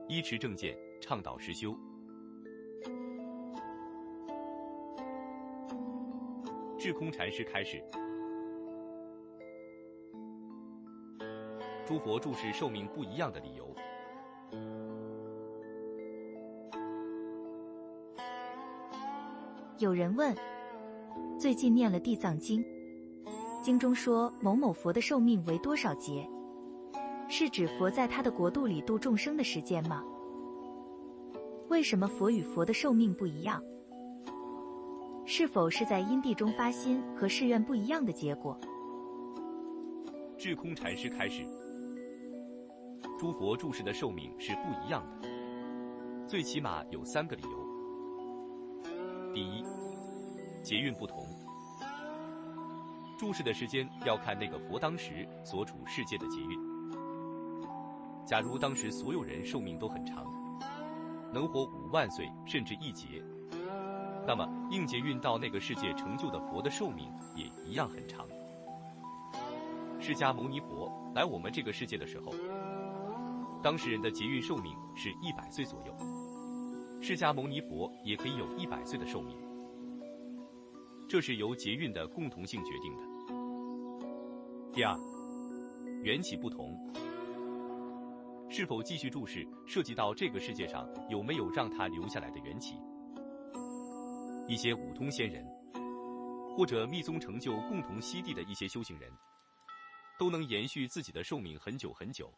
依持正见，倡导实修。智空禅师开示：诸佛住世寿命不一样的理由。有人问，最近念了地藏经，经中说某某佛的寿命为多少劫？是指佛在他的国度里度众生的时间吗？为什么佛与佛的寿命不一样？是否是在因地中发心和誓愿不一样的结果？智空禅师开示：诸佛住世的寿命是不一样的，最起码有3个理由。第一，劫运不同。住世的时间要看那个佛当时所处世界的劫运。假如当时所有人寿命都很长，能活5万岁甚至1劫，那么应劫运到那个世界成就的佛的寿命也一样很长。释迦牟尼佛来我们这个世界的时候，当事人的劫运寿命是100岁左右，释迦牟尼佛也可以有100岁的寿命，这是由劫运的共同性决定的。第二，缘起不同。是否继续住世，涉及到这个世界上有没有让他留下来的缘起。一些五通仙人，或者密宗成就共同悉地的一些修行人，都能延续自己的寿命很久很久，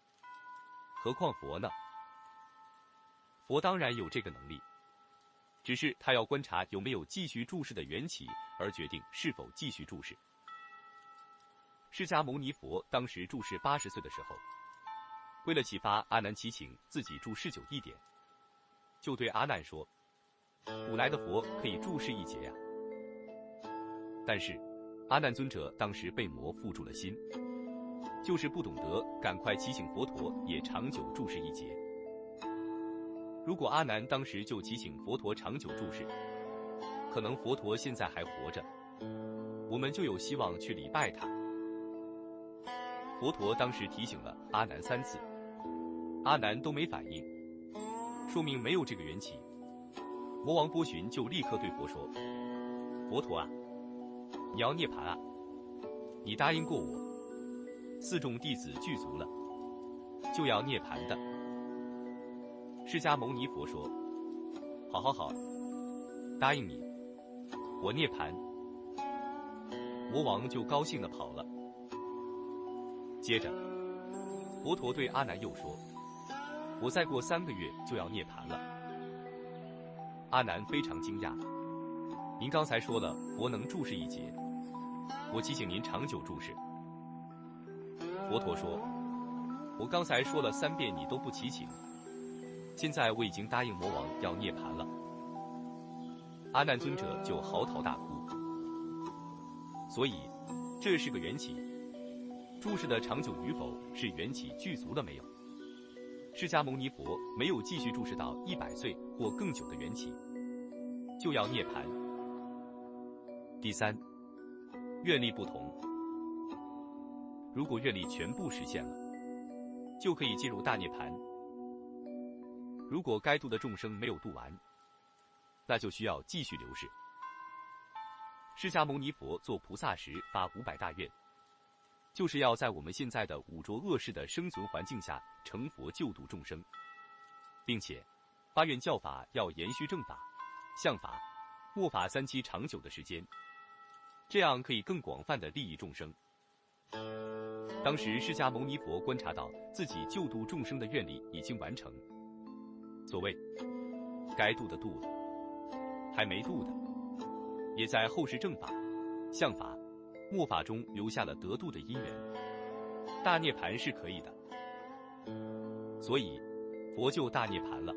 何况佛呢？佛当然有这个能力，只是他要观察有没有继续住世的缘起，而决定是否继续住世。释迦牟尼佛当时住世80岁的时候，为了启发阿难祈请自己住世久一点，就对阿难说：古来的佛可以住世1劫呀。但是阿难尊者当时被魔附住了心，就是不懂得赶快祈请佛陀也长久住世1劫。如果阿难当时就祈请佛陀长久住世，可能佛陀现在还活着，我们就有希望去礼拜他。佛陀当时提醒了阿难3次，阿难都没反应，说明没有这个缘起。魔王波旬就立刻对佛说：佛陀啊，你要涅槃啊，你答应过我，4众弟子具足了就要涅槃的。释迦牟尼佛说：好好好，答应你，我涅槃。魔王就高兴地跑了。接着佛陀对阿难又说：我再过3个月就要涅槃了。阿难非常惊讶，您刚才说了佛能住世1劫，我祈请您长久住世。佛陀说：我刚才说了3遍你都不祈请，现在我已经答应魔王要涅槃了。阿难尊者就嚎啕大哭。所以这是个缘起，住世的长久与否是缘起具足了没有。释迦牟尼佛没有继续住世到100岁或更久的缘起，就要涅槃。第三，愿力不同。如果愿力全部实现了，就可以进入大涅槃。如果该度的众生没有度完，那就需要继续流逝。释迦牟尼佛做菩萨时发500大愿，就是要在我们现在的五浊恶世的生存环境下成佛救度众生，并且发愿教法要延续正法、相法、末法3期长久的时间，这样可以更广泛的利益众生。当时释迦牟尼佛观察到自己救度众生的愿力已经完成，所谓该度的度了，还没度的也在后世正法、相法、末法中留下了得度的因缘，大涅槃是可以的。所以佛就大涅槃了。